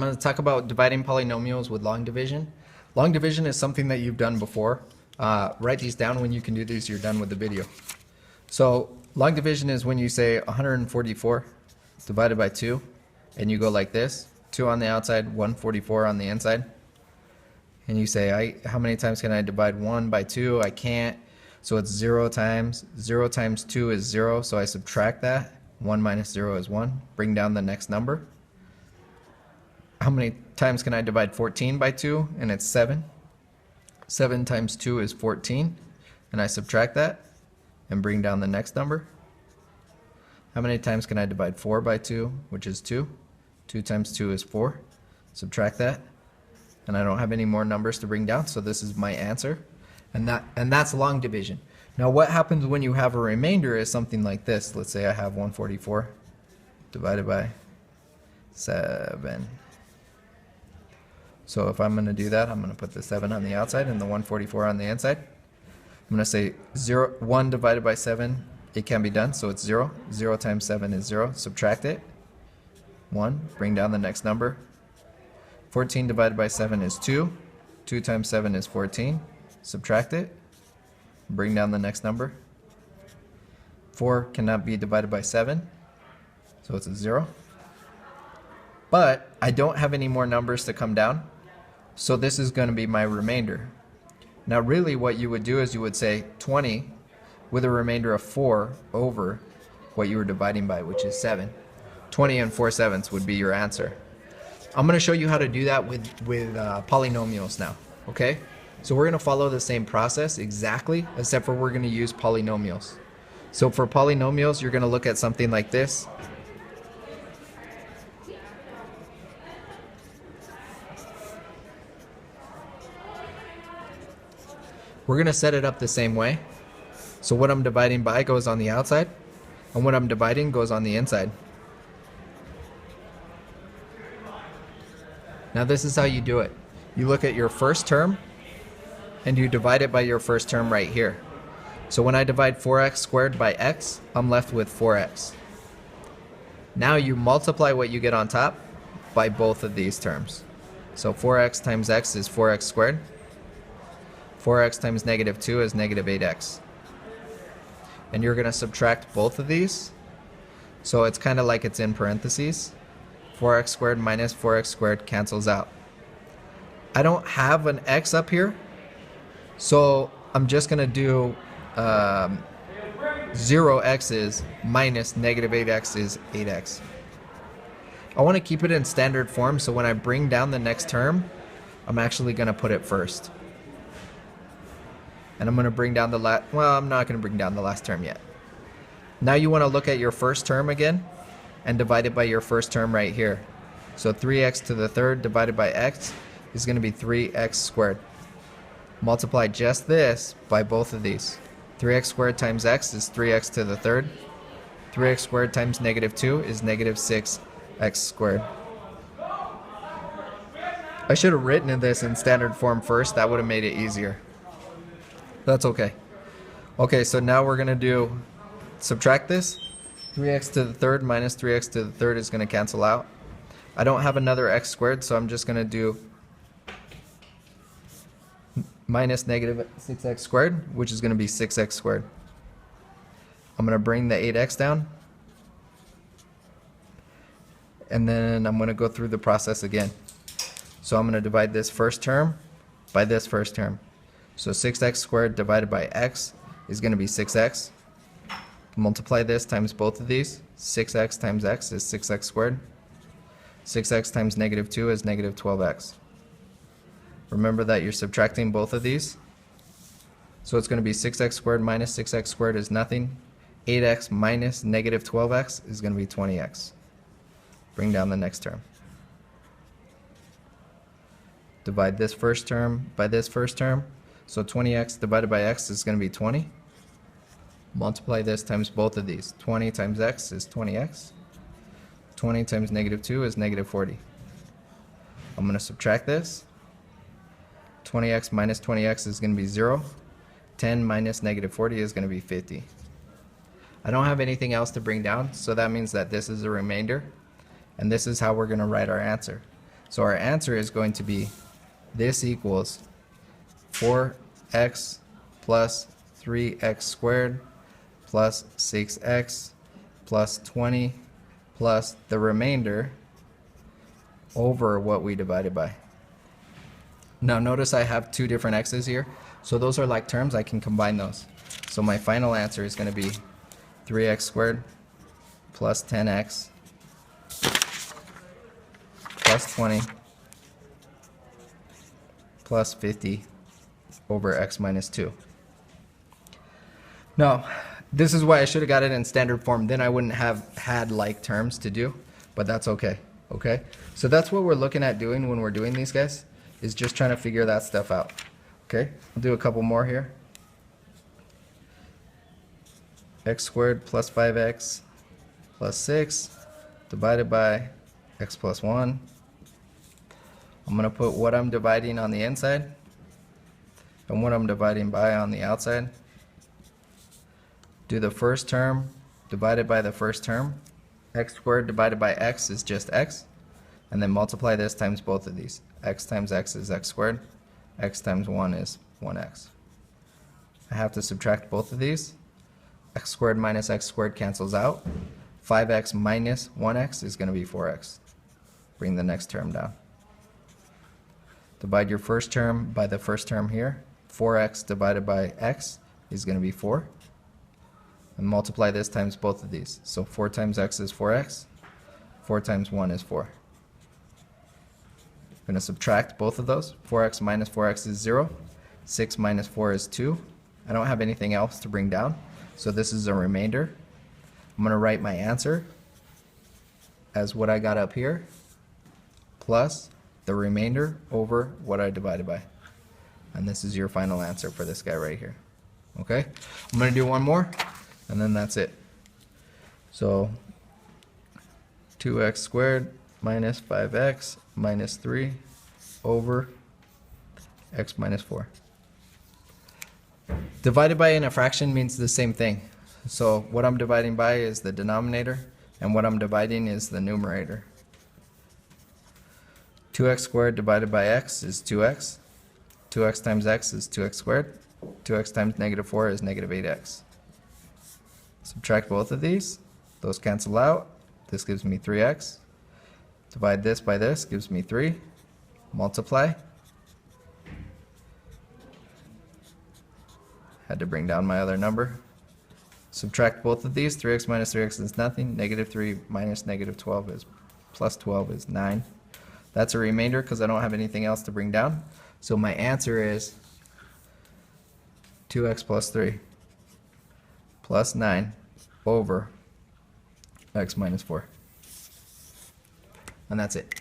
I'm going to talk about dividing polynomials with long division. Long division is something that you've done before. Write these down. When you can do these, you're done with the video. So long division is when you say 144 divided by 2, and you go like this, 2 on the outside, 144 on the inside. And you say, how many times can I divide 1 by 2? I can't. So it's 0 times. 0 times 2 is 0, so I subtract that. 1 minus 0 is 1. Bring down the next number. How many times can I divide 14 by 2? And it's 7. 7 times 2 is 14. And I subtract that and bring down the next number. How many times can I divide 4 by 2, which is 2? 2 times 2 is 4. Subtract that. And I don't have any more numbers to bring down, so this is my answer. And that's long division. Now what happens when you have a remainder is something like this. Let's say I have 144 divided by 7. So if I'm going to do that, I'm going to put the 7 on the outside and the 144 on the inside. I'm going to say 1 divided by 7, it can be done, so it's 0. 0 times 7 is 0. Subtract it. 1. Bring down the next number. 14 divided by 7 is 2. 2 times 7 is 14. Subtract it. Bring down the next number. 4 cannot be divided by 7, so it's a 0. But I don't have any more numbers to come down, so this is going to be my remainder. Now really what you would do is you would say 20 with a remainder of 4 over what you were dividing by, which is 7. 20 and 4/7 would be your answer. I'm going to show you how to do that with polynomials now, okay? So we're going to follow the same process exactly, except for we're going to use polynomials. So for polynomials, you're going to look at something like this. We're going to set it up the same way. So what I'm dividing by goes on the outside, and what I'm dividing goes on the inside. Now this is how you do it. You look at your first term, and you divide it by your first term right here. So when I divide 4x squared by x, I'm left with 4x. Now you multiply what you get on top by both of these terms. So 4x times x is 4x squared. 4x times negative 2 is negative 8x. And you're going to subtract both of these. So it's kind of like it's in parentheses. 4x squared minus 4x squared cancels out. I don't have an x up here, so I'm just going to do 0x's minus negative 8x is 8x. I want to keep it in standard form, so when I bring down the next term, I'm actually going to put it first. And I'm going to bring down the last, well, I'm not going to bring down the last term yet. Now you want to look at your first term again and divide it by your first term right here. So 3x to the third divided by x is going to be 3x squared. Multiply just this by both of these. 3x squared times x is 3x to the third. 3x squared times negative 2 is negative 6x squared. I should have written this in standard form first. That would have made it easier. That's okay. Okay, so now we're going to do, subtract this. 3x to the third minus 3x to the third is going to cancel out. I don't have another x squared, so I'm just going to do minus negative 6x squared, which is going to be 6x squared. I'm going to bring the 8x down. And then I'm going to go through the process again. So I'm going to divide this first term by this first term. So 6x squared divided by x is going to be 6x. Multiply this times both of these. 6x times x is 6x squared. 6x times negative 2 is negative 12x. Remember that you're subtracting both of these. So it's going to be 6x squared minus 6x squared is nothing. 8x minus negative 12x is going to be 20x. Bring down the next term. Divide this first term by this first term. So 20x divided by x is going to be 20. Multiply this times both of these. 20 times x is 20x. 20 times negative 2 is negative 40. I'm going to subtract this. 20x minus 20x is going to be 0. 10 minus negative 40 is going to be 50. I don't have anything else to bring down, so that means that this is a remainder, and this is how we're going to write our answer. So our answer is going to be this equals 4x plus 3x squared plus 6x plus 20 plus the remainder over what we divided by. Now notice I have two different x's here, so those are like terms. I can combine those. So my final answer is going to be 3x squared plus 10x plus 20 plus 50 over x minus 2. Now, this is why I should have got it in standard form. Then I wouldn't have had like terms to do, but that's okay. Okay? So that's what we're looking at doing when we're doing these guys, is just trying to figure that stuff out. Okay? I'll do a couple more here. X squared plus 5x plus 6 divided by x plus 1. I'm going to put what I'm dividing on the inside and what I'm dividing by on the outside. Do the first term divided by the first term. X squared divided by x is just x. And then multiply this times both of these. X times x is x squared. X times 1 is 1x. I have to subtract both of these. X squared minus x squared cancels out. 5x minus 1x is going to be 4x. Bring the next term down. Divide your first term by the first term here. 4x divided by x is going to be 4. And multiply this times both of these. So 4 times x is 4x. 4 times 1 is 4. I'm going to subtract both of those. 4x minus 4x is 0. 6 minus 4 is 2. I don't have anything else to bring down, so this is a remainder. I'm going to write my answer as what I got up here plus the remainder over what I divided by. And this is your final answer for this guy right here. Okay? I'm going to do one more, and then that's it. So 2x squared minus 5x minus 3 over x minus 4. Divided by in a fraction means the same thing. So what I'm dividing by is the denominator, and what I'm dividing is the numerator. 2x squared divided by x is 2x. 2x times x is 2x squared. 2x times negative 4 is negative 8x. Subtract both of these. Those cancel out. This gives me 3x. Divide this by this gives me 3. Multiply. Had to bring down my other number. Subtract both of these. 3x minus 3x is nothing. Negative 3 minus negative 12 is plus 12 is 9. That's a remainder because I don't have anything else to bring down. So my answer is 2x plus 3 plus 9 over x minus 4. And that's it.